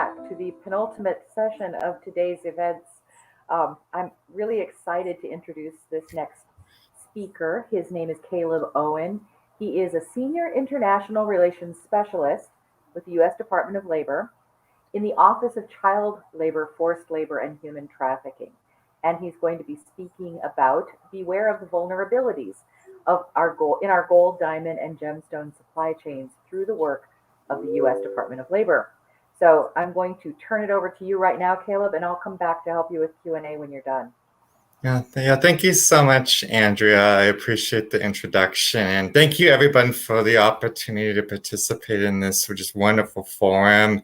back to the penultimate session of today's events. I'm really excited to introduce this next speaker. His name is Caleb Owen. He is a senior international relations specialist with the U.S. Department of Labor in the Office of Child Labor, Forced Labor, and Human Trafficking. And he's going to be speaking about beware of the vulnerabilities of our gold, diamond, and gemstone supply chains through the work of the U.S. Department of Labor. So I'm going to turn it over to you right now, Caleb, and I'll come back to help you with Q&A when you're done. Yeah, thank you so much, Andrea. I appreciate the introduction, and thank you everyone for the opportunity to participate in this, which is wonderful forum.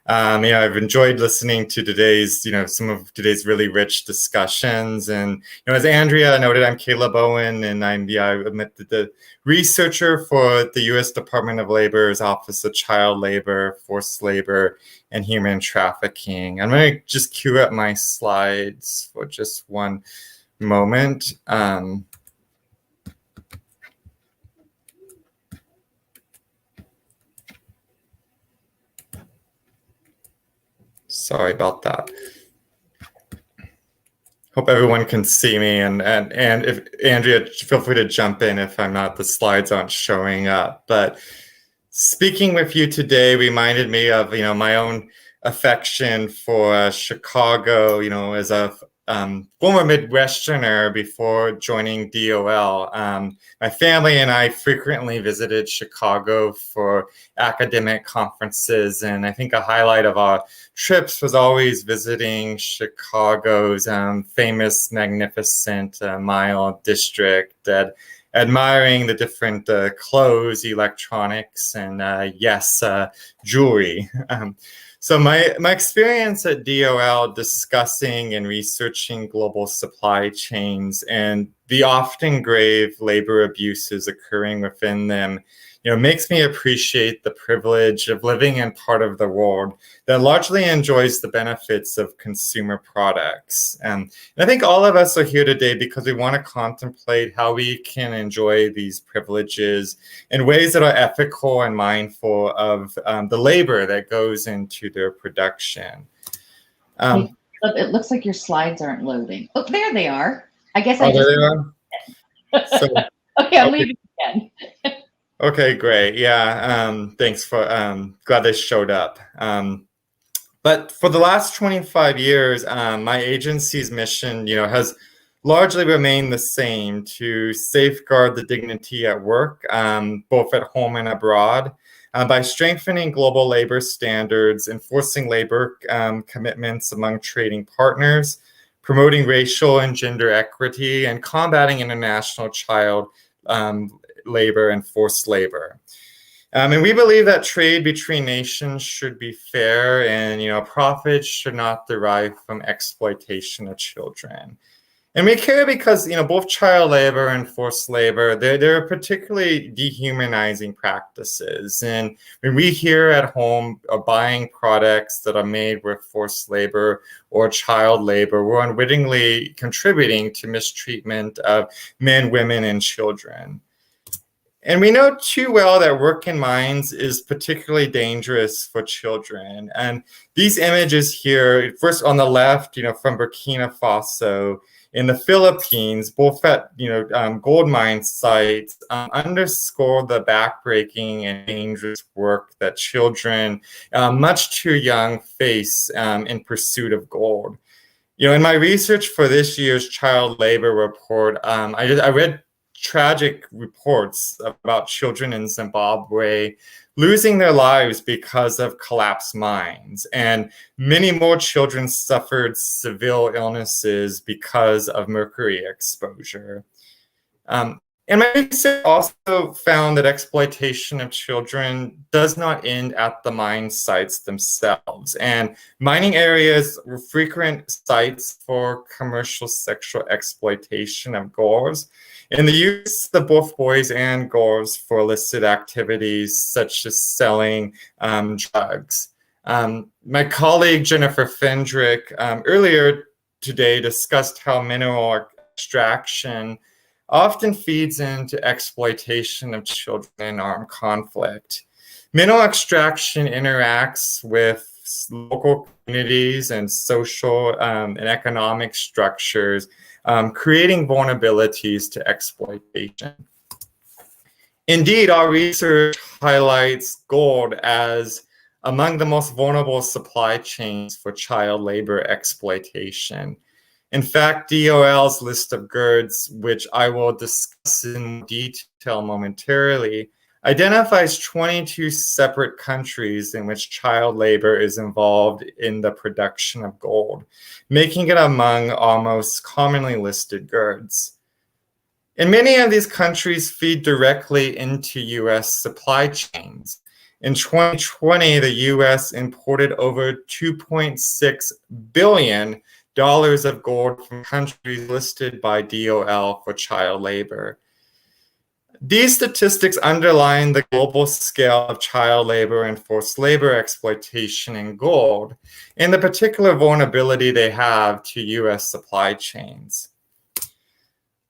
I've enjoyed listening to today's, some of today's really rich discussions. And as Andrea noted, I'm Caleb Owen, and I'm the researcher for the U.S. Department of Labor's Office of Child Labor, Forced Labor, and Human Trafficking. I'm going to just cue up my slides for just one moment. Sorry about that. Hope everyone can see me, and if Andrea, feel free to jump in if the slides aren't showing up. But speaking with you today reminded me of my own affection for Chicago. As a former Midwesterner before joining DOL, my family and I frequently visited Chicago for academic conferences, and I think a highlight of our trips was always visiting Chicago's famous, magnificent Mile District, admiring the different clothes, electronics, and jewelry. So my experience at DOL discussing and researching global supply chains and the often grave labor abuses occurring within them, makes me appreciate the privilege of living in part of the world that largely enjoys the benefits of consumer products. And I think all of us are here today because we want to contemplate how we can enjoy these privileges in ways that are ethical and mindful of the labor that goes into their production. It looks like your slides aren't loading. Oh, there they are. I guess there they are. So, okay, I'm leaving again. Okay, great. Yeah, thanks for, glad they showed up. But for the last 25 years, my agency's mission, has largely remained the same: to safeguard the dignity at work, both at home and abroad, by strengthening global labor standards, enforcing labor commitments among trading partners, promoting racial and gender equity, and combating international child labor and forced labor. And we believe that trade between nations should be fair, and profits should not derive from exploitation of children. And we care because both child labor and forced labor, they're particularly dehumanizing practices. And when we here at home are buying products that are made with forced labor or child labor, we're unwittingly contributing to mistreatment of men, women, and children. And we know too well that work in mines is particularly dangerous for children. And these images here, first on the left, from Burkina Faso, in the Philippines, both at gold mine sites, underscore the backbreaking and dangerous work that children, much too young, face in pursuit of gold. In my research for this year's child labor report, I read tragic reports about children in Zimbabwe losing their lives because of collapsed mines, and many more children suffered severe illnesses because of mercury exposure. And my research also found that exploitation of children does not end at the mine sites themselves, and mining areas were frequent sites for commercial sexual exploitation of girls, and the use of both boys and girls for illicit activities such as selling drugs. My colleague Jennifer Fendrick earlier today discussed how mineral extraction often feeds into exploitation of children in armed conflict. Mineral extraction interacts with local communities and social and economic structures, creating vulnerabilities to exploitation. Indeed, our research highlights gold as among the most vulnerable supply chains for child labor exploitation. In fact, DOL's list of goods, which I will discuss in detail momentarily, identifies 22 separate countries in which child labor is involved in the production of gold, making it among our most commonly listed goods. And many of these countries feed directly into US supply chains. In 2020, the US imported over $2.6 billion of gold from countries listed by DOL for child labor. These statistics underline the global scale of child labor and forced labor exploitation in gold, and the particular vulnerability they have to US supply chains.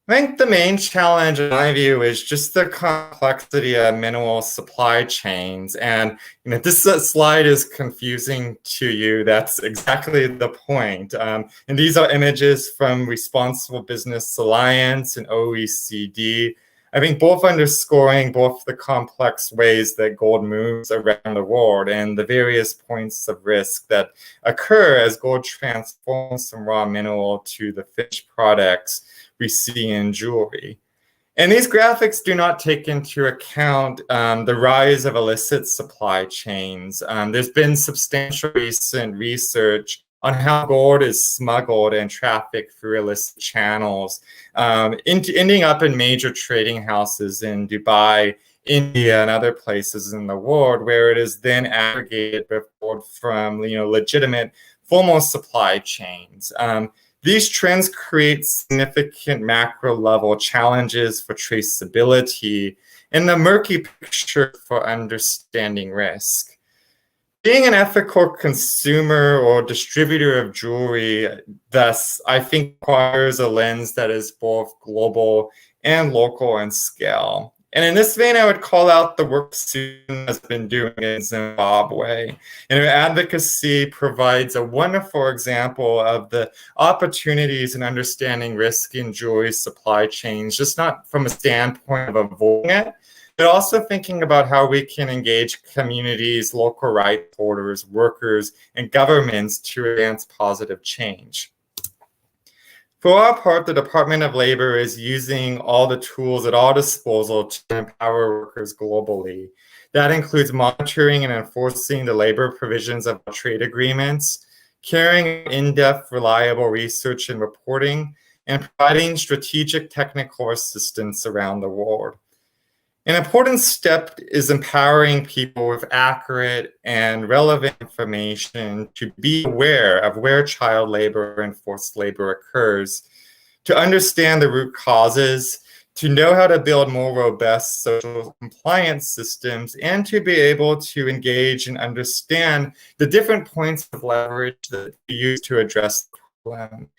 I think the main challenge in my view is just the complexity of mineral supply chains. And if this slide is confusing to you, that's exactly the point. And these are images from Responsible Business Alliance and OECD. I think both underscoring both the complex ways that gold moves around the world and the various points of risk that occur as gold transforms from raw mineral to the finished products we see in jewelry. And these graphics do not take into account the rise of illicit supply chains. There's been substantial recent research on how gold is smuggled and trafficked through illicit channels, ending up in major trading houses in Dubai, India, and other places in the world, where it is then aggregated with gold from legitimate formal supply chains. These trends create significant macro-level challenges for traceability and the murky picture for understanding risk. Being an ethical consumer or distributor of jewelry, thus, I think requires a lens that is both global and local in scale. And in this vein, I would call out the work Susan has been doing in Zimbabwe. And her advocacy provides a wonderful example of the opportunities in understanding risk in jewelry supply chains, just not from a standpoint of avoiding it, but also thinking about how we can engage communities, local rights holders, workers, and governments to advance positive change. For our part, the Department of Labor is using all the tools at our disposal to empower workers globally. That includes monitoring and enforcing the labor provisions of trade agreements, carrying in-depth, reliable research and reporting, and providing strategic technical assistance around the world. An important step is empowering people with accurate and relevant information to be aware of where child labor and forced labor occurs, to understand the root causes, to know how to build more robust social compliance systems, and to be able to engage and understand the different points of leverage that we use to address the problem.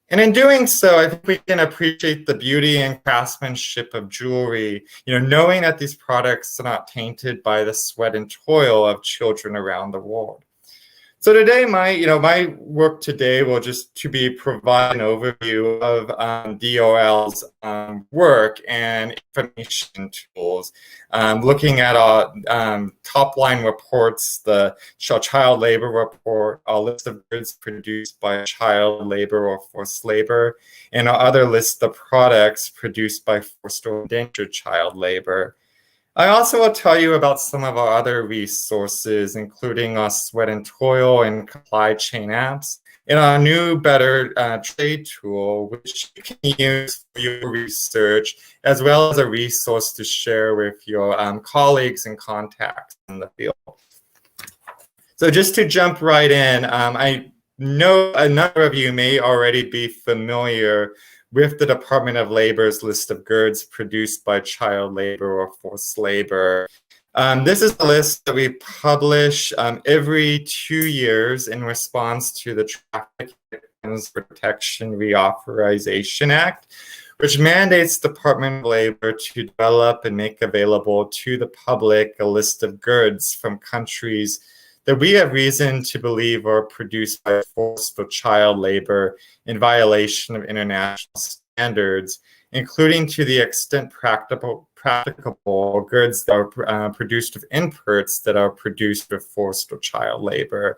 And in doing so, I think we can appreciate the beauty and craftsmanship of jewelry, knowing that these products are not tainted by the sweat and toil of children around the world. So today, my work today will just to be provide an overview of DOL's work and information tools, looking at our top line reports, the child labor report, our list of goods produced by child labor or forced labor, and our other list of products produced by forced or indentured child labor. I also will tell you about some of our other resources, including our sweat and toil and supply chain apps, and our new Better Trade tool, which you can use for your research, as well as a resource to share with your colleagues and contacts in the field. So just to jump right in, I know a number of you may already be familiar with the Department of Labor's list of goods produced by child labor or forced labor. This is a list that we publish every 2 years in response to the Trafficking Protection Reauthorization Act, which mandates the Department of Labor to develop and make available to the public a list of goods from countries that we have reason to believe are produced by forced or child labor in violation of international standards, including to the extent practicable goods that are produced with inputs that are produced with forced or child labor.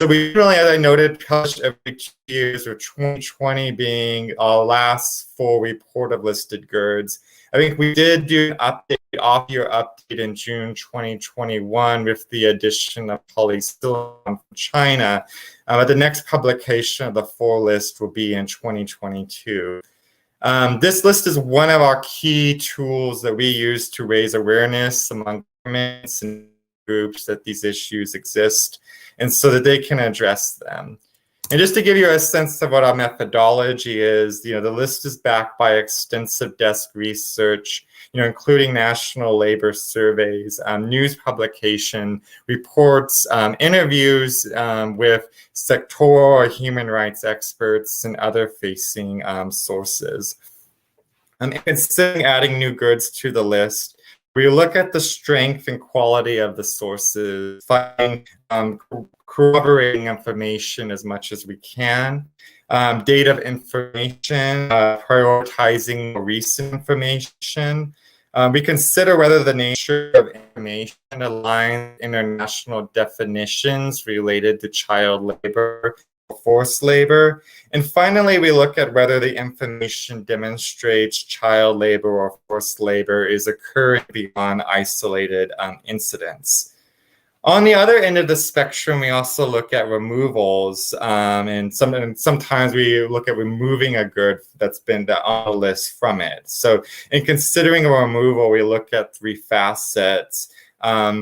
So we really, as I noted, publish every 2 years, with 2020 being our last full report of listed goods. I think we did do an update, off-year update in June 2021 with the addition of polysilicon from China. But the next publication of the full list will be in 2022. This list is one of our key tools that we use to raise awareness among governments and groups that these issues exist, and so that they can address them. And just to give you a sense of what our methodology is, the list is backed by extensive desk research, including national labor surveys, news publication, reports, interviews with sectoral or human rights experts and other facing sources. Considering adding new goods to the list, we look at the strength and quality of the sources, finding corroborating information as much as we can, date of information, prioritizing recent information. We consider whether the nature of information aligns with international definitions related to child labor or forced labor. And finally, we look at whether the information demonstrates child labor or forced labor is occurring beyond isolated incidents. On the other end of the spectrum, we also look at removals, and sometimes we look at removing a good that's been on the list from it. So in considering a removal, we look at 3 facets.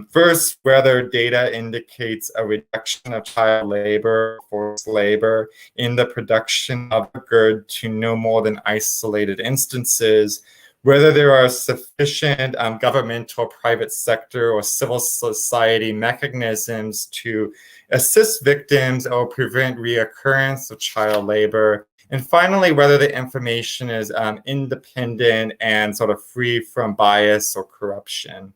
First, whether data indicates a reduction of child labor, forced labor in the production of a good to no more than isolated instances, whether there are sufficient governmental, private sector, or civil society mechanisms to assist victims or prevent reoccurrence of child labor, and finally, whether the information is independent and sort of free from bias or corruption.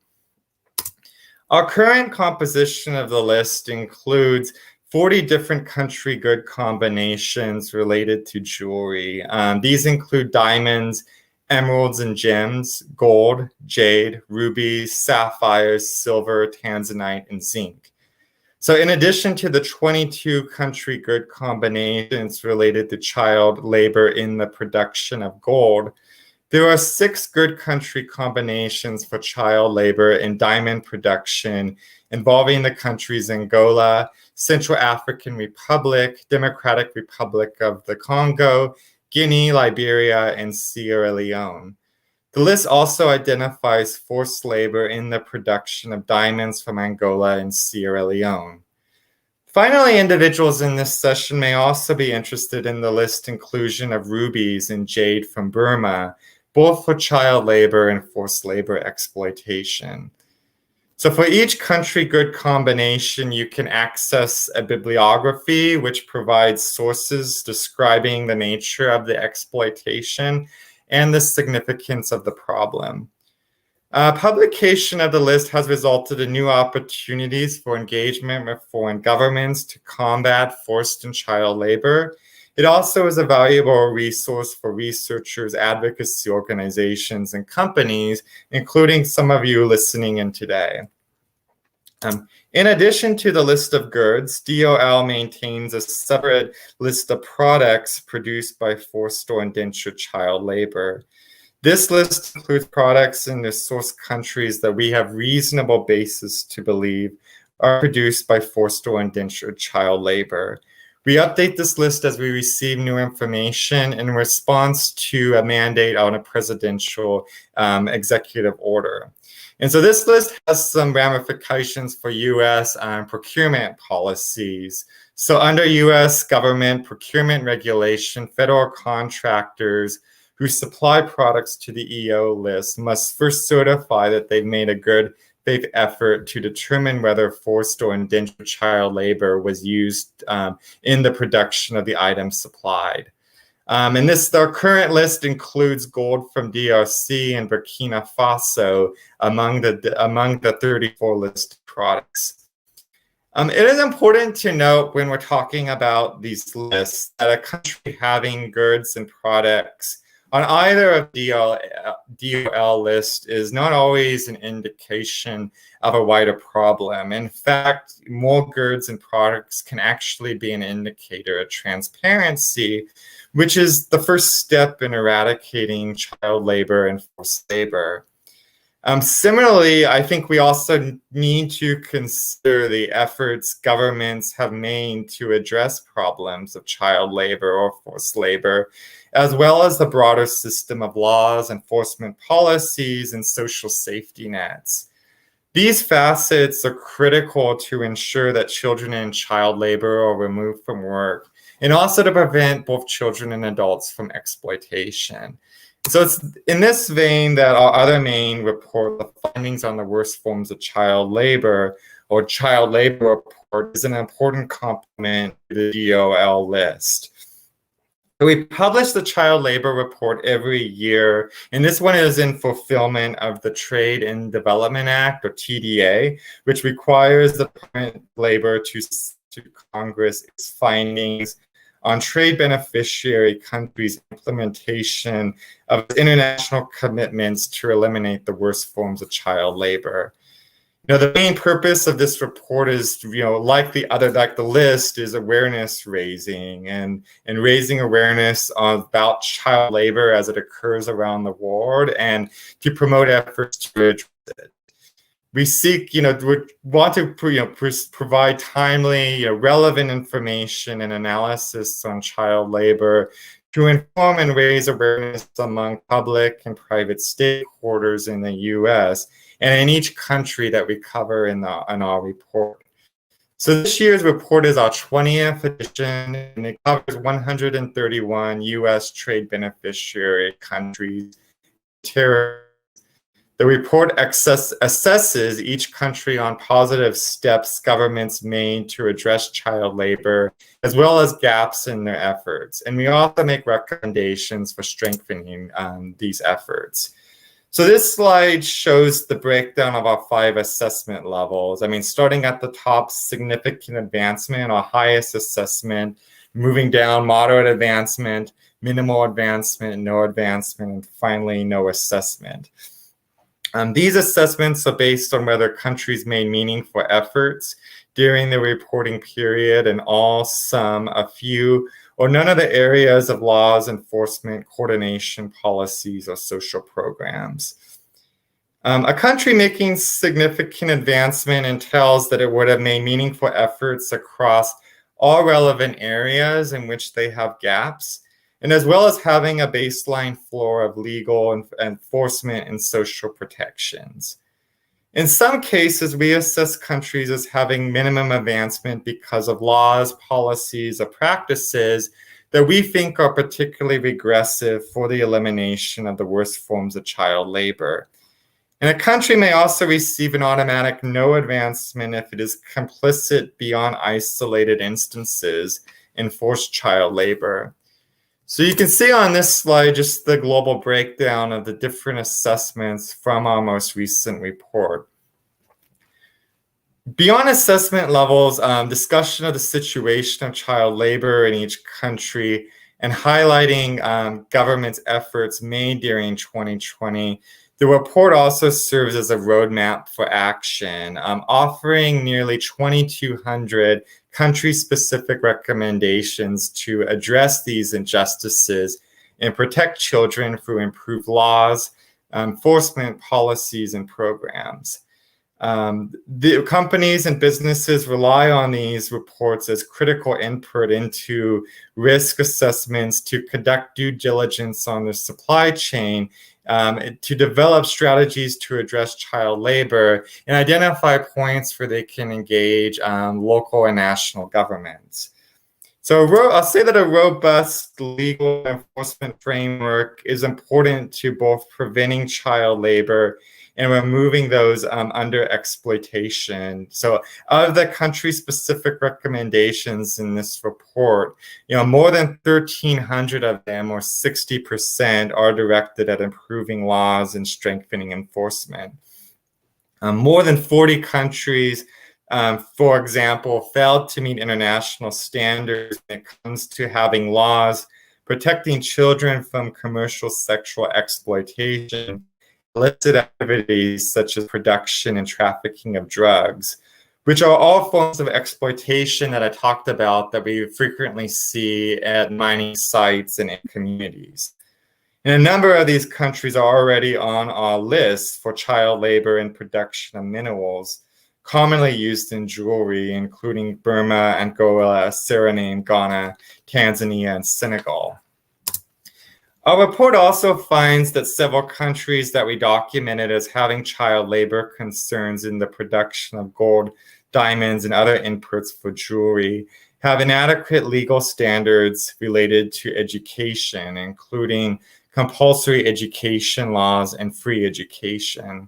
Our current composition of the list includes 40 different country good combinations related to jewelry. These include diamonds, emeralds and gems, gold, jade, rubies, sapphires, silver, tanzanite, and zinc. So in addition to the 22 country good combinations related to child labor in the production of gold, there are 6 good country combinations for child labor in diamond production involving the countries Angola, Central African Republic, Democratic Republic of the Congo, Guinea, Liberia, and Sierra Leone. The list also identifies forced labor in the production of diamonds from Angola and Sierra Leone. Finally, individuals in this session may also be interested in the list inclusion of rubies and jade from Burma, both for child labor and forced labor exploitation. So for each country good combination, you can access a bibliography which provides sources describing the nature of the exploitation and the significance of the problem. Publication of the list has resulted in new opportunities for engagement with foreign governments to combat forced and child labor. It also is a valuable resource for researchers, advocacy organizations, and companies, including some of you listening in today. In addition to the list of goods, DOL maintains a separate list of products produced by forced or indentured child labor. This list includes products in the source countries that we have reasonable basis to believe are produced by forced or indentured child labor. We update this list as we receive new information in response to a mandate on a presidential executive order. And so this list has some ramifications for U.S. procurement policies. So under U.S. government procurement regulation, federal contractors who supply products to the EO list must first certify that they've made a good faith effort to determine whether forced or indentured child labor was used in the production of the items supplied. And the current list includes gold from DRC and Burkina Faso among the 34 listed products. It is important to note when we're talking about these lists that a country having goods and products on either of DOL list is not always an indication of a wider problem. In fact, more goods and products can actually be an indicator of transparency, which is the first step in eradicating child labor and forced labor. Similarly, I think we also need to consider the efforts governments have made to address problems of child labor or forced labor, as well as the broader system of laws, enforcement policies, and social safety nets. These facets are critical to ensure that children in child labor are removed from work, and also to prevent both children and adults from exploitation. So it's in this vein that our other main report, the findings on the worst forms of child labor, or child labor report, is an important complement to the DOL list. So we publish the child labor report every year, and this one is in fulfillment of the Trade and Development Act, or TDA, which requires the Department of Labor to Congress its findings on trade beneficiary countries' implementation of international commitments to eliminate the worst forms of child labor. The main purpose of this report is, like the list, is awareness raising and raising awareness about child labor as it occurs around the world, and to promote efforts to address it. We seek, we want to, provide timely, relevant information and analysis on child labor to inform and raise awareness among public and private stakeholders in the U.S. and in each country that we cover in our report. So this year's report is our 20th edition, and it covers 131 U.S. trade beneficiary countries. The report assesses each country on positive steps governments made to address child labor, as well as gaps in their efforts. And we also make recommendations for strengthening these efforts. So this slide shows the breakdown of our 5 assessment levels. Starting at the top, significant advancement, our highest assessment, moving down, moderate advancement, minimal advancement, no advancement, and finally, no assessment. These assessments are based on whether countries made meaningful efforts during the reporting period in all, some, a few, or none of the areas of laws, enforcement, coordination, policies, or social programs. A country making significant advancement entails that it would have made meaningful efforts across all relevant areas in which they have gaps, and as well as having a baseline floor of legal enforcement and social protections. In some cases, we assess countries as having minimum advancement because of laws, policies, or practices that we think are particularly regressive for the elimination of the worst forms of child labor. And a country may also receive an automatic no advancement if it is complicit beyond isolated instances in forced child labor. So you can see on this slide just the global breakdown of the different assessments from our most recent report. Beyond assessment levels, discussion of the situation of child labor in each country and highlighting government's efforts made during 2020, the report also serves as a roadmap for action, offering nearly 2,200 country-specific recommendations to address these injustices and protect children through improved laws, enforcement policies, and programs. The companies and businesses rely on these reports as critical input into risk assessments to conduct due diligence on the supply chain, to develop strategies to address child labor, and identify points where they can engage local and national governments. So I'll say that a robust legal enforcement framework is important to both preventing child labor and removing those under exploitation. So of the country-specific recommendations in this report, more than 1,300 of them, or 60%, are directed at improving laws and strengthening enforcement. More than 40 countries for example, failed to meet international standards when it comes to having laws protecting children from commercial sexual exploitation, illicit activities such as production and trafficking of drugs, which are all forms of exploitation that I talked about that we frequently see at mining sites and in communities. And a number of these countries are already on our list for child labor and production of minerals, commonly used in jewelry, including Burma, Angola, Suriname, Ghana, Tanzania, and Senegal. Our report also finds that several countries that we documented as having child labor concerns in the production of gold, diamonds, and other inputs for jewelry have inadequate legal standards related to education, including compulsory education laws and free education.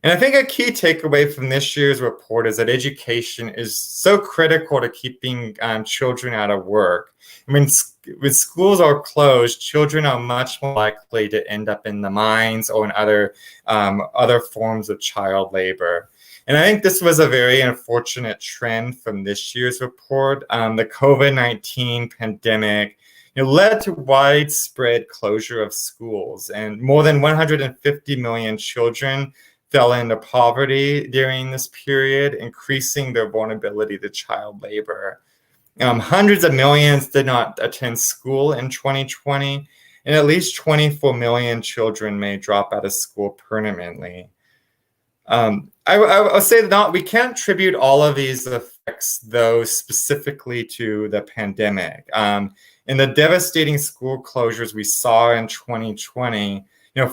And I think a key takeaway from this year's report is that education is so critical to keeping children out of work. I mean, when schools are closed, children are much more likely to end up in the mines or in other forms of child labor. And I think this was a very unfortunate trend from this year's report. The COVID-19 pandemic led to widespread closure of schools, and more than 150 million children fell into poverty during this period, increasing their vulnerability to child labor. Hundreds of millions did not attend school in 2020, and at least 24 million children may drop out of school permanently. I'll say that we can't attribute all of these effects, though, specifically to the pandemic. In the devastating school closures we saw in 2020,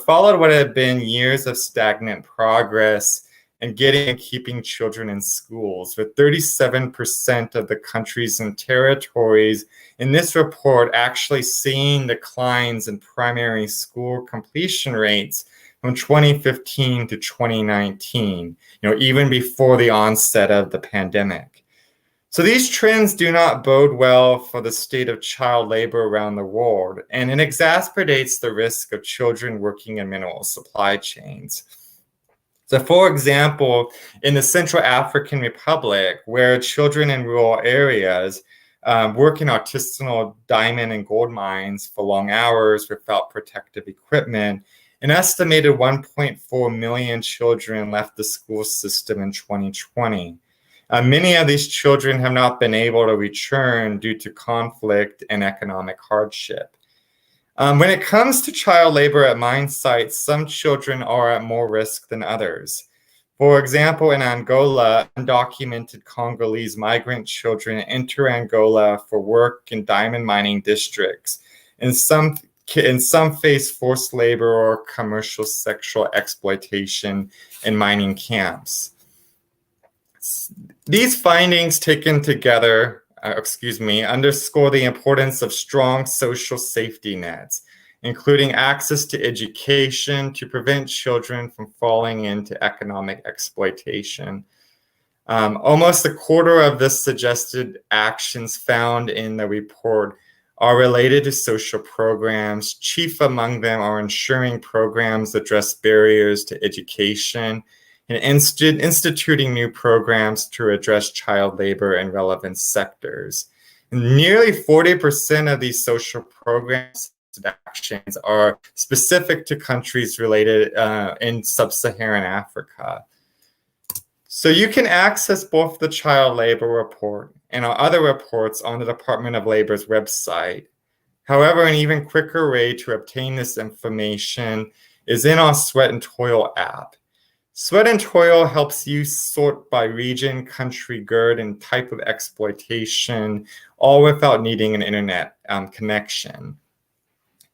followed what had been years of stagnant progress in getting and keeping children in schools, with 37% of the countries and territories in this report actually seeing declines in primary school completion rates from 2015 to 2019, even before the onset of the pandemic. So these trends do not bode well for the state of child labor around the world, and it exacerbates the risk of children working in mineral supply chains. So for example, in the Central African Republic, where children in rural areas work in artisanal diamond and gold mines for long hours without protective equipment, an estimated 1.4 million children left the school system in 2020. Many of these children have not been able to return due to conflict and economic hardship. When it comes to child labor at mine sites, some children are at more risk than others. For example, in Angola, undocumented Congolese migrant children enter Angola for work in diamond mining districts. In some face forced labor or commercial sexual exploitation in mining camps. These findings taken together, underscore the importance of strong social safety nets, including access to education to prevent children from falling into economic exploitation. Almost a quarter of the suggested actions found in the report are related to social programs. Chief among them are ensuring programs address barriers to education and instituting new programs to address child labor in relevant sectors. And nearly 40% of these social programs and actions are specific to countries related in sub-Saharan Africa. So you can access both the child labor report and our other reports on the Department of Labor's website. However, an even quicker way to obtain this information is in our Sweat and Toil app. Sweat and Toil helps you sort by region, country, GERD, and type of exploitation, all without needing an internet connection.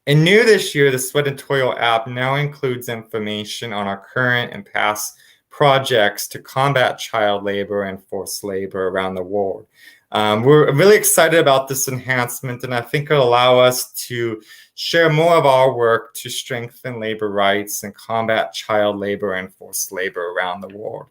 And new this year, the Sweat and Toil app now includes information on our current and past projects to combat child labor and forced labor around the world. We're really excited about this enhancement, and I think it'll allow us to share more of our work to strengthen labor rights and combat child labor and forced labor around the world.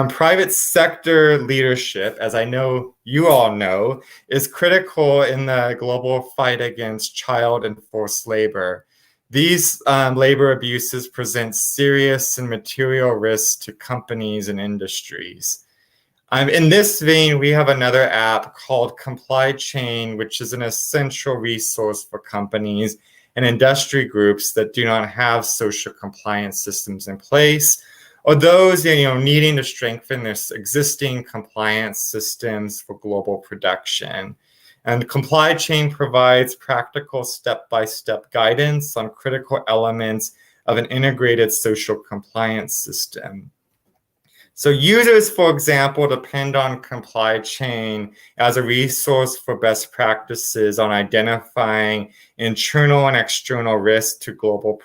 Private sector leadership, as I know you all know, is critical in the global fight against child and forced labor. These labor abuses present serious and material risks to companies and industries. In this vein, we have another app called Comply Chain, which is an essential resource for companies and industry groups that do not have social compliance systems in place, or those needing to strengthen their existing compliance systems for global production. And Comply Chain provides practical step-by-step guidance on critical elements of an integrated social compliance system. So users, for example, depend on Comply Chain as a resource for best practices on identifying internal and external risks to global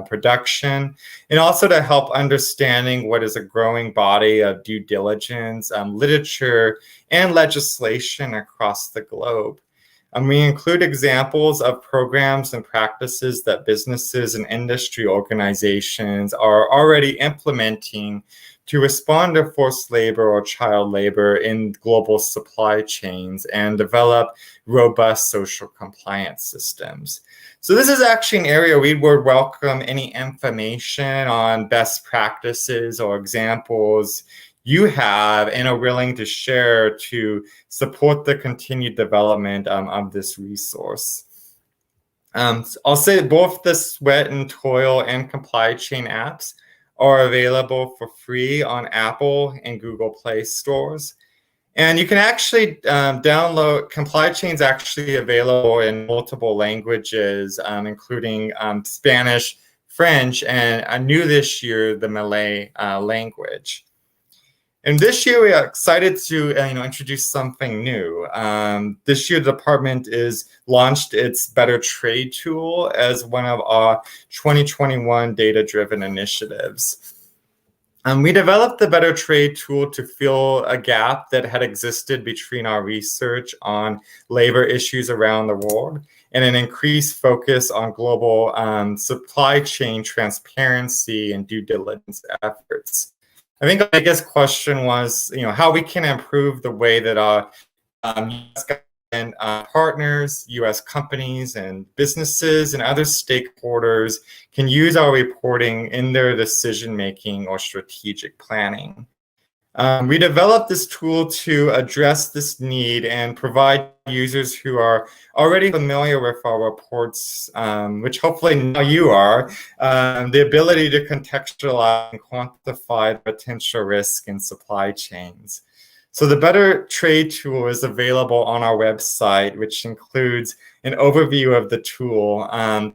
production, and also to help understanding what is a growing body of due diligence, literature, and legislation across the globe. We include examples of programs and practices that businesses and industry organizations are already implementing to respond to forced labor or child labor in global supply chains and develop robust social compliance systems. So this is actually an area we would welcome any information on best practices or examples you have and are willing to share to support the continued development of this resource. I'll say both the Sweat and Toil and Comply Chain apps are available for free on Apple and Google Play stores. And you can actually download, Comply Chain is actually available in multiple languages, including Spanish, French, and new this year, the Malay language. And this year, we are excited to introduce something new. This year, the department is launched its Better Trade tool as one of our 2021 data-driven initiatives. We developed the Better Trade tool to fill a gap that had existed between our research on labor issues around the world and an increased focus on global supply chain transparency and due diligence efforts. I think the biggest question was, how we can improve the way that our U.S. government partners, U.S. companies and businesses and other stakeholders can use our reporting in their decision-making or strategic planning. We developed this tool to address this need and provide users who are already familiar with our reports, which hopefully now you are, the ability to contextualize and quantify potential risk in supply chains. So the Better Trade tool is available on our website, which includes an overview of the tool,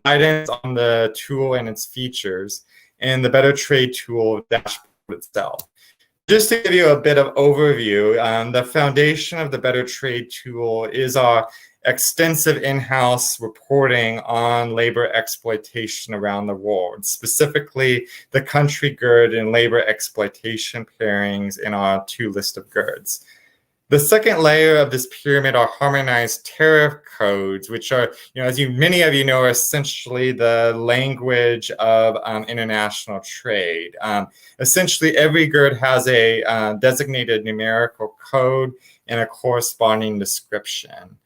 guidance on the tool and its features, and the Better Trade tool dashboard itself. Just to give you a bit of overview, the foundation of the Better Trade tool is our extensive in-house reporting on labor exploitation around the world, specifically the country GERD and labor exploitation pairings in our 2 list of GERDs. The second layer of this pyramid are harmonized tariff codes, which are, as many of you know, are essentially the language of international trade. Essentially, every GERD has a designated numerical code and a corresponding description.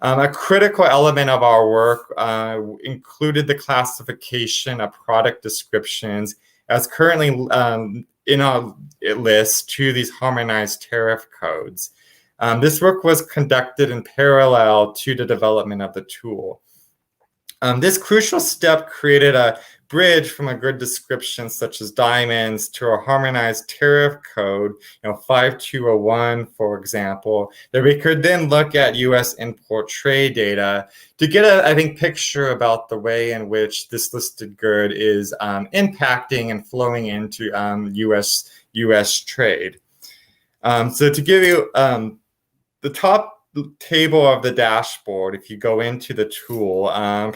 A critical element of our work included the classification of product descriptions as currently in our list to these harmonized tariff codes. This work was conducted in parallel to the development of the tool. This crucial step created a bridge from a good description such as diamonds to a harmonized tariff code, 5201, for example, that we could then look at U.S. import trade data to get a, picture about the way in which this listed GERD is impacting and flowing into U.S. trade. So to give you the top table of the dashboard, if you go into the tool,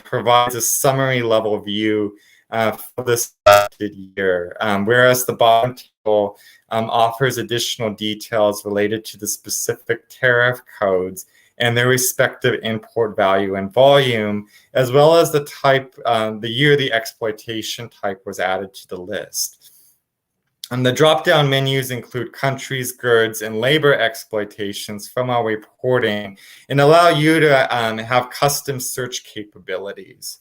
provides a summary level view for this year, whereas the bottom table offers additional details related to the specific tariff codes and their respective import value and volume, as well as the type, the year the exploitation type was added to the list. And the drop-down menus include countries, GERDs, and labor exploitations from our reporting and allow you to have custom search capabilities.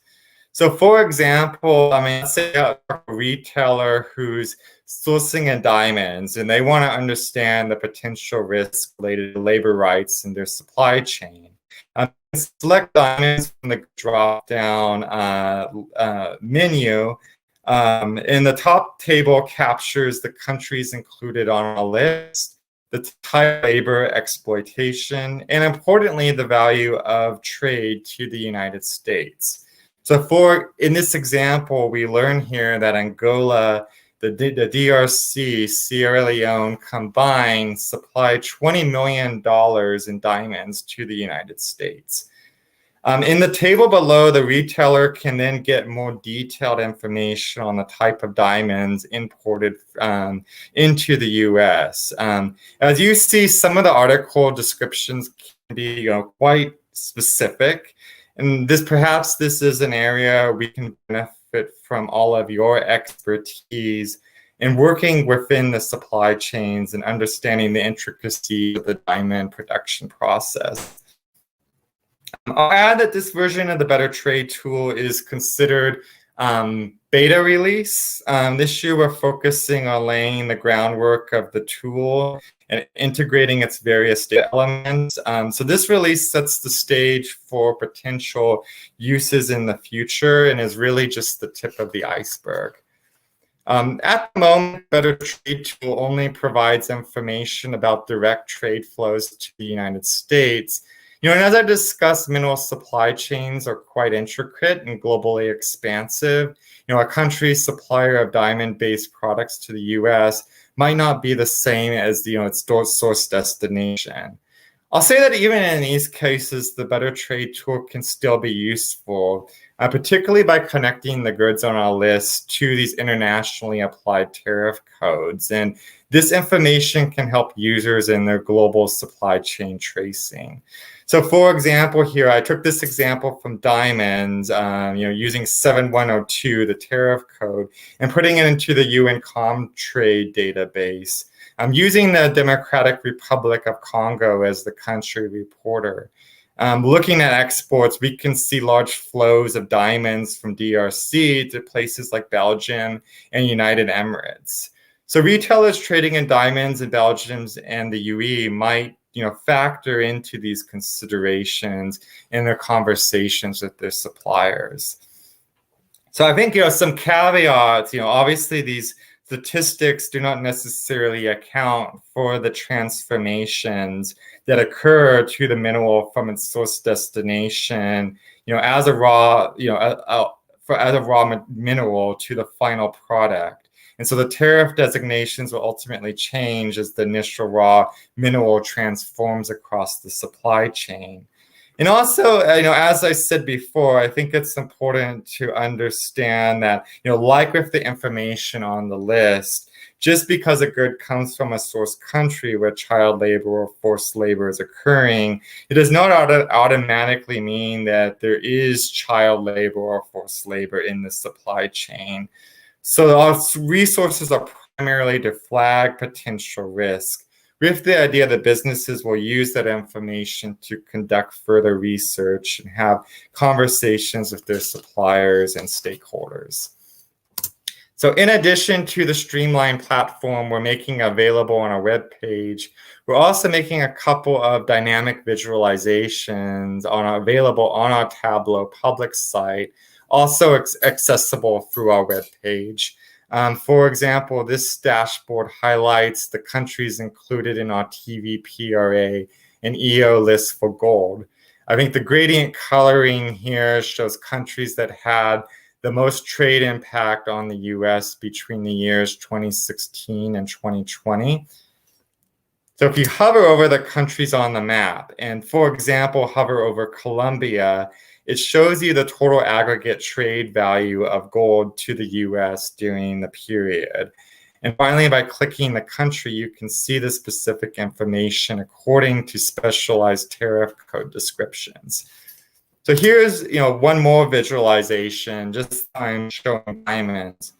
So for example, let's say a retailer who's sourcing in diamonds and they want to understand the potential risks related to labor rights in their supply chain. Select diamonds from the drop-down menu. And the top table captures the countries included on a list, the type of labor exploitation, and importantly, the value of trade to the United States. So in this example, we learn here that Angola, the DRC, Sierra Leone combined supply $20 million in diamonds to the United States. In the table below, the retailer can then get more detailed information on the type of diamonds imported into the US. As you see, some of the article descriptions can be quite specific. And perhaps this is an area we can benefit from all of your expertise in working within the supply chains and understanding the intricacies of the diamond production process. I'll add that this version of the Better Trade tool is considered beta release. This year, we're focusing on laying the groundwork of the tool and integrating its various data elements. So this release sets the stage for potential uses in the future and is really just the tip of the iceberg. At the moment, Better Trade tool only provides information about direct trade flows to the United States. And as I discussed, mineral supply chains are quite intricate and globally expansive. A country's supplier of diamond-based products to the U.S. might not be the same as its source destination. I'll say that even in these cases, the Better Trade tool can still be useful, particularly by connecting the goods on our list to these internationally applied tariff codes. And this information can help users in their global supply chain tracing. So for example, here, I took this example from diamonds, using 7102, the tariff code, and putting it into the UN Comtrade database. I'm using the Democratic Republic of Congo as the country reporter. Looking at exports, we can see large flows of diamonds from DRC to places like Belgium and United Emirates. So retailers trading in diamonds in Belgium and the UE might factor into these considerations in their conversations with their suppliers. So I think, some caveats, obviously these statistics do not necessarily account for the transformations that occur to the mineral from its source destination, as a raw, as a raw mineral to the final product. And so the tariff designations will ultimately change as the initial raw mineral transforms across the supply chain. And also, as I said before, I think it's important to understand that, like with the information on the list, just because a good comes from a source country where child labor or forced labor is occurring, it does not automatically mean that there is child labor or forced labor in the supply chain. So our resources are primarily to flag potential risk, with the idea that businesses will use that information to conduct further research and have conversations with their suppliers and stakeholders. So in addition to the streamlined platform we're making available on our webpage, we're also making a couple of dynamic visualizations available on our Tableau public site, also accessible through our webpage. For example, this dashboard highlights the countries included in our TVPRA and EO list for gold. I think the gradient coloring here shows countries that had the most trade impact on the US between the years 2016 and 2020. So if you hover over the countries on the map, and for example, hover over Colombia, it shows you the total aggregate trade value of gold to the US during the period. And finally, by clicking the country, you can see the specific information according to specialized tariff code descriptions. So here's one more visualization, just I'm showing diamonds.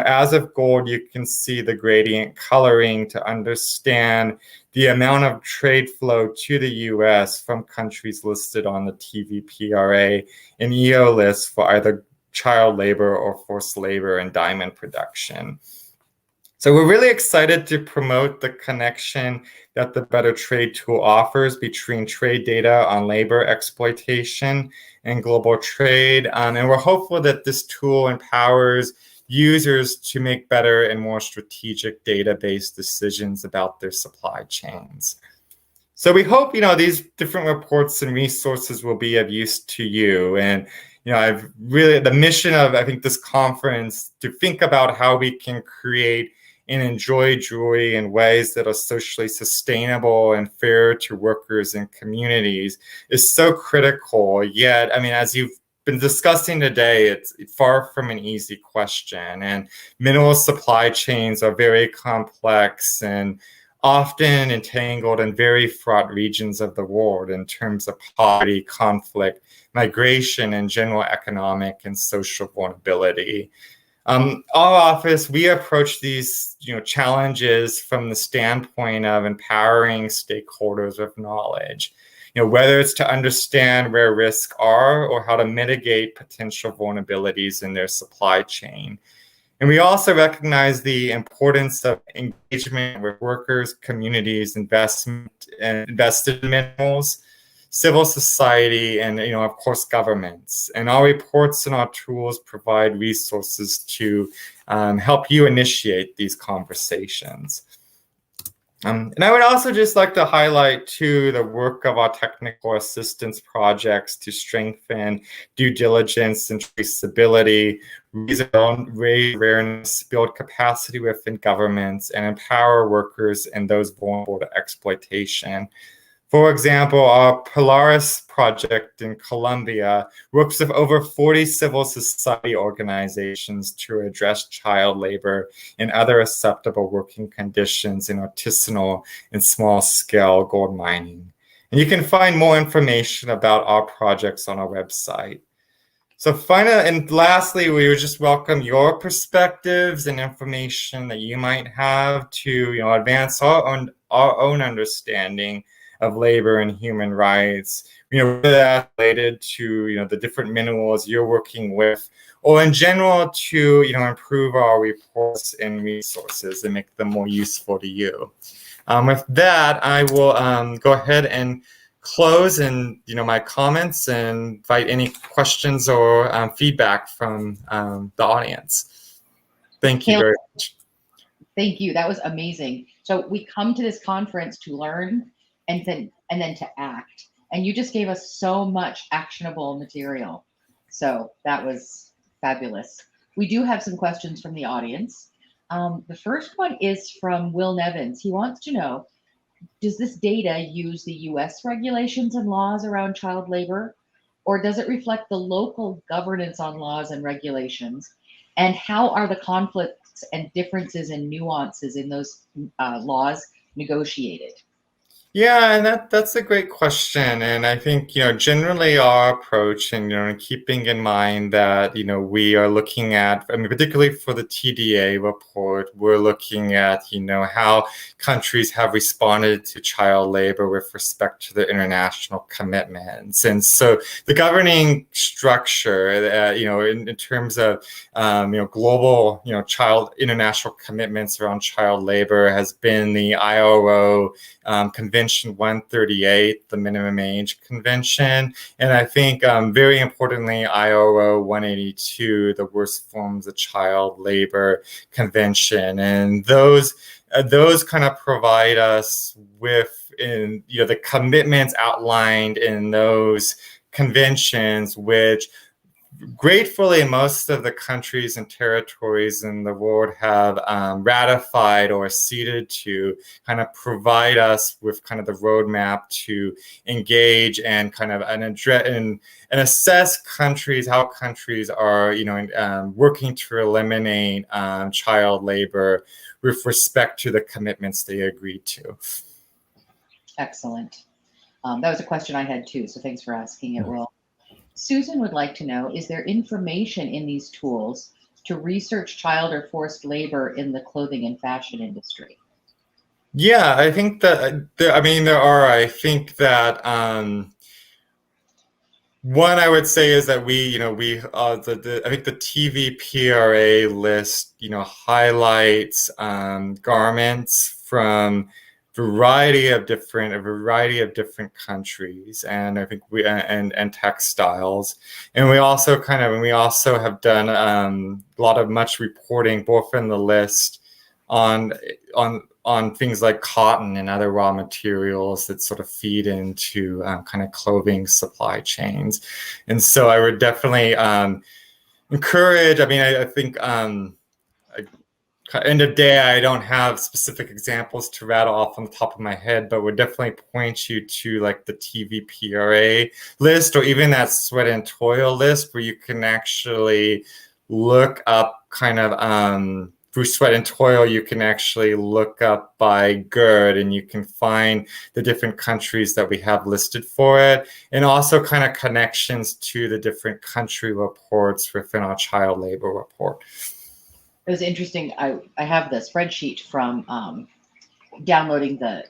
As of gold, you can see the gradient coloring to understand the amount of trade flow to the US from countries listed on the TVPRA and EO list for either child labor or forced labor in diamond production. So we're really excited to promote the connection that the Better Trade tool offers between trade data on labor exploitation and global trade. And we're hopeful that this tool empowers users to make better and more strategic data-based decisions about their supply chains. So we hope, these different reports and resources will be of use to you. And, I've really, the mission of, I think, this conference to think about how we can create and enjoy jewelry in ways that are socially sustainable and fair to workers and communities is so critical. Yet, as you've been discussing today, it's far from an easy question. And mineral supply chains are very complex and often entangled in very fraught regions of the world in terms of poverty, conflict, migration, and general economic and social vulnerability. Our office, we approach these challenges from the standpoint of empowering stakeholders with knowledge. Whether it's to understand where risks are or how to mitigate potential vulnerabilities in their supply chain. And we also recognize the importance of engagement with workers, communities, invested in minerals, civil society, and of course, governments. And our reports and our tools provide resources to help you initiate these conversations. And I would also just like to highlight, too, the work of our technical assistance projects to strengthen due diligence and traceability, raise awareness, build capacity within governments, and empower workers and those vulnerable to exploitation. For example, our Polaris project in Colombia works with over 40 civil society organizations to address child labor and other acceptable working conditions in artisanal and small-scale gold mining. And you can find more information about our projects on our website. So finally, and lastly, we would just welcome your perspectives and information that you might have to advance our own understanding of labor and human rights, whether that's related to the different minerals you're working with, or in general to improve our reports and resources and make them more useful to you. With that, I will go ahead and close and my comments and invite any questions or feedback from the audience. Thank you very much. Thank you. That was amazing. So we come to this conference to learn and then to act. And you just gave us so much actionable material. So that was fabulous. We do have some questions from the audience. The first one is from Will Nevins. He wants to know, does this data use the US regulations and laws around child labor, or does it reflect the local governance on laws and regulations? And how are the conflicts and differences and nuances in those laws negotiated? Yeah, and that's a great question. And I think, generally our approach and, keeping in mind that, we are looking at, particularly for the TDA report, we're looking at, how countries have responded to child labor with respect to their international commitments. And so the governing structure, in terms of, global, international commitments around child labor has been the ILO Convention 138, the minimum age convention, and I think very importantly ILO 182, the worst forms of child labor convention, and those kind of provide us with the commitments outlined in those conventions, which gratefully, most of the countries and territories in the world have ratified or acceded to kind of provide us with kind of the roadmap to engage and kind of and assess countries, how countries are, working to eliminate child labor with respect to the commitments they agreed to. Excellent. That was a question I had too, so thanks for asking it, Will. Susan would like to know, is there information in these tools to research child or forced labor in the clothing and fashion industry? Yeah, I think that, there are. I think that One I would say is that I think the TVPRA list, highlights garments from a variety of different countries, and I think and textiles, and we also have done a lot of much reporting both in the list on things like cotton and other raw materials that sort of feed into kind of clothing supply chains. And so I would definitely encourage, I think end of day, I don't have specific examples to rattle off on the top of my head, but would definitely point you to like the TVPRA list, or even that sweat and toil list, where you can actually look up through sweat and toil, you can actually look up by GERD, and you can find the different countries that we have listed for it, and also kind of connections to the different country reports within our child labor report. It was interesting. I have the spreadsheet from downloading the,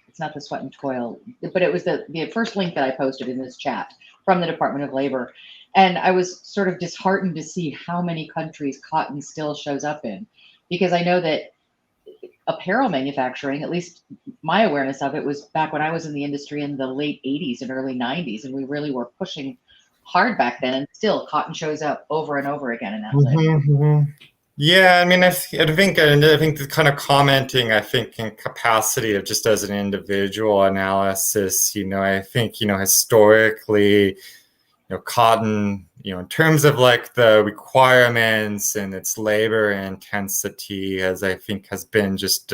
it's not the sweat and toil, but it was the first link that I posted in this chat from the Department of Labor. And I was sort of disheartened to see how many countries cotton still shows up in, because I know that apparel manufacturing, at least my awareness of it, was back when I was in the industry in the late 80s and early 90s, and we really were pushing hard back then, and still cotton shows up over and over again in that list. Yeah, I think kind of commenting, I think in capacity of just as an individual analysis, I think, historically, cotton, in terms of like the requirements and its labor intensity, I think has been just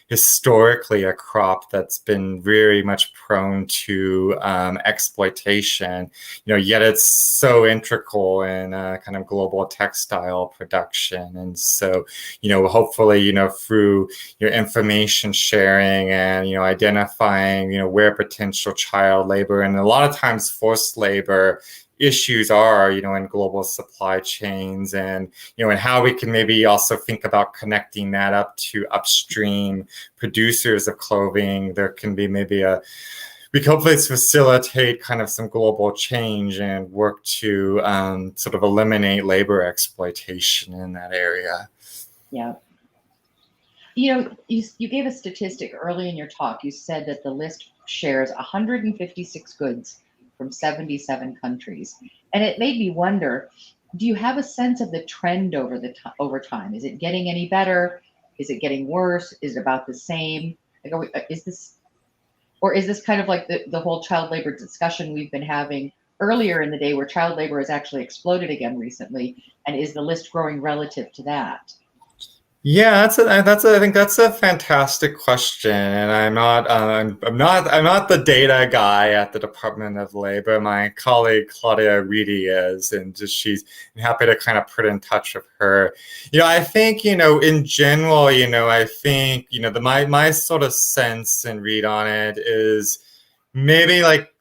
historically a crop that's been very much prone to exploitation, yet it's so integral in kind of global textile production. And so, hopefully, through your information sharing and, identifying, where potential child labor and a lot of times forced labor issues are, in global supply chains, and and how we can maybe also think about connecting that up to upstream producers of clothing. There can be maybe we can hopefully facilitate kind of some global change and work to sort of eliminate labor exploitation in that area. Yeah. You gave a statistic early in your talk. You said that the list shares 156 goods from 77 countries. And it made me wonder, do you have a sense of the trend over time? Is it getting any better? Is it getting worse? Is it about the same? Like, is this kind of like the whole child labor discussion we've been having earlier in the day, where child labor has actually exploded again recently? And is the list growing relative to that? Yeah, I think that's a fantastic question, and I'm not the data guy at the Department of Labor. My colleague Claudia Reedy is, and she's happy to kind of put in touch with her. I think in general, I think my sort of sense and read on it is maybe like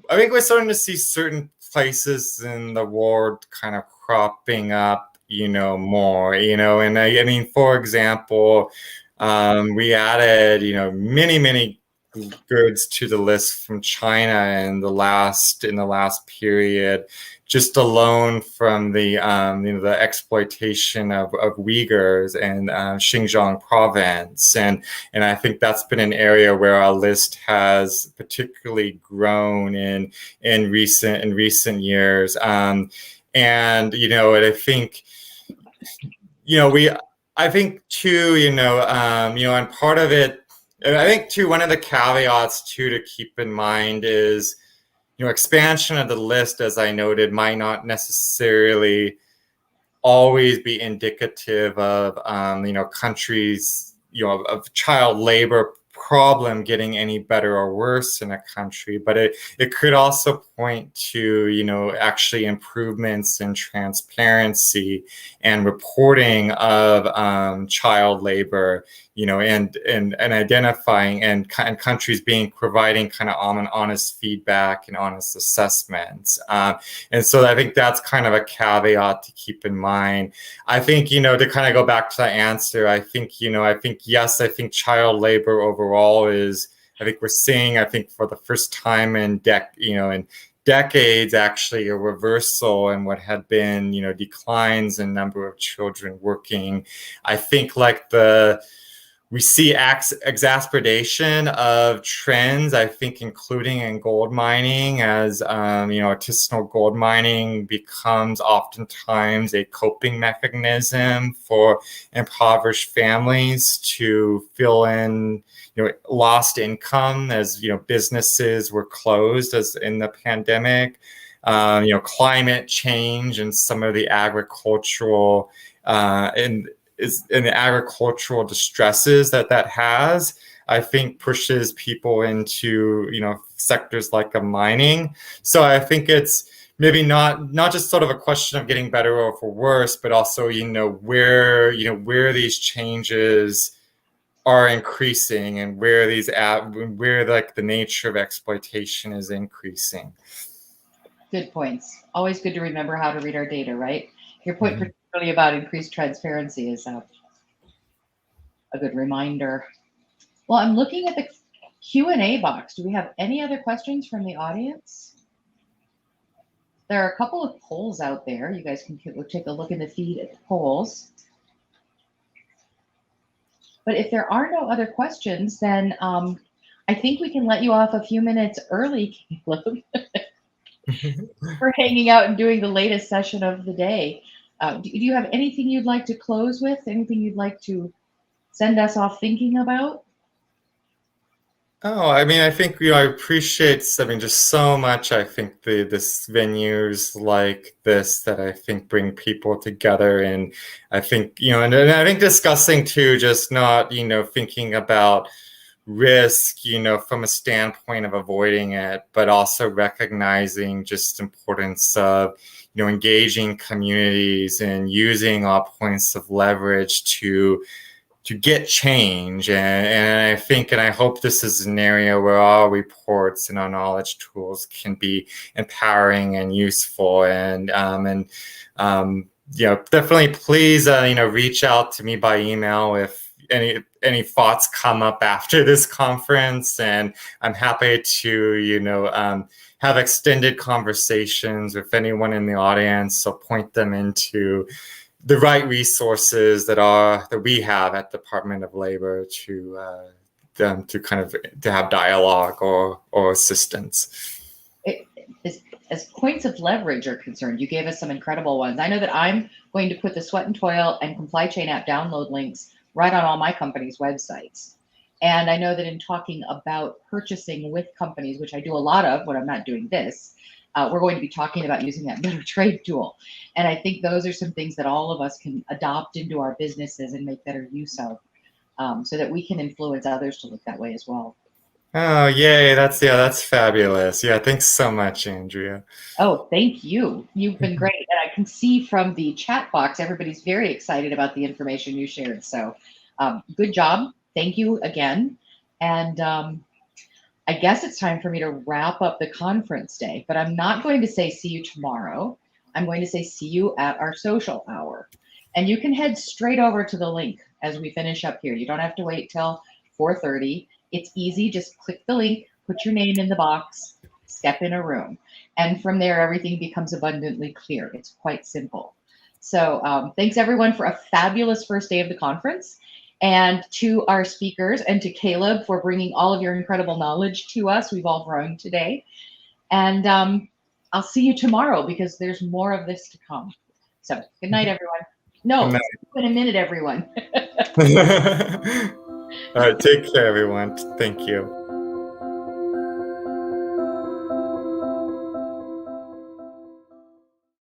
I think we're starting to see certain places in the world kind of cropping up more, and I mean, for example, we added, many goods to the list from China in the last period, just alone from the the exploitation of Uyghurs and Xinjiang province, and I think that's been an area where our list has particularly grown in recent years, and and I think I think too, and part of it, I think too, one of the caveats too to keep in mind is, expansion of the list, as I noted, might not necessarily always be indicative of, countries, of child labor problem getting any better or worse in a country, but it could also point to actually improvements in transparency and reporting of child labor, and identifying and countries providing kind of honest feedback and honest assessments, and so I think that's kind of a caveat to keep in mind. I think to kind of go back to the answer, I think yes, I think child labor overall I think we're seeing, I think for the first time in decades, actually a reversal in what had been, declines in number of children working. I think we see exacerbation of trends, I think, including in gold mining, as artisanal gold mining becomes oftentimes a coping mechanism for impoverished families to fill in lost income as businesses were closed as in the pandemic. Climate change and some of the agricultural and the agricultural distresses that has, I think, pushes people into sectors like a mining. So I think it's maybe not just sort of a question of getting better or for worse, but also where these changes are increasing and where the nature of exploitation is increasing. Good points. Always good to remember how to read our data, right? Your point particularly about increased transparency is a good reminder. Well, I'm looking at the Q&A box. Do we have any other questions from the audience? There are a couple of polls out there. You guys can take a look in the feed at the polls. But if there are no other questions, then I think we can let you off a few minutes early, Caleb, for hanging out and doing the latest session of the day. Do you have anything you'd like to close with? Anything you'd like to send us off thinking about? Oh, I mean, I think I appreciate, just so much. I think this venues like this that I think bring people together, and I think and I think discussing too, just not thinking about risk, from a standpoint of avoiding it, but also recognizing just importance of engaging communities and using all points of leverage to get change. And I think, and I hope this is an area where our reports and our knowledge tools can be empowering and useful. And definitely please, reach out to me by email if any thoughts come up after this conference. And I'm happy to, have extended conversations with anyone in the audience, so point them into the right resources that we have at Department of Labor to have dialogue or assistance. As points of leverage are concerned, you gave us some incredible ones. I know that I'm going to put the Sweat and Toil and Comply Chain app download links right on all my company's websites. And I know that in talking about purchasing with companies, which I do a lot of when I'm not doing this, we're going to be talking about using that better trade tool. And I think those are some things that all of us can adopt into our businesses and make better use of, so that we can influence others to look that way as well. Oh, yay. That's fabulous. Yeah. Thanks so much, Andrea. Oh, thank you. You've been great. And I can see from the chat box, everybody's very excited about the information you shared. So good job. Thank you again. And I guess it's time for me to wrap up the conference day, but I'm not going to say see you tomorrow. I'm going to say see you at our social hour. And you can head straight over to the link as we finish up here. You don't have to wait till 4:30. It's easy. Just click the link, put your name in the box, step in a room. And from there, everything becomes abundantly clear. It's quite simple. So thanks everyone for a fabulous first day of the conference. And to our speakers and to Caleb for bringing all of your incredible knowledge to us. We've all grown today. And I'll see you tomorrow because there's more of this to come. So good night, everyone. No, in a minute, everyone. All right, take care, everyone. Thank you.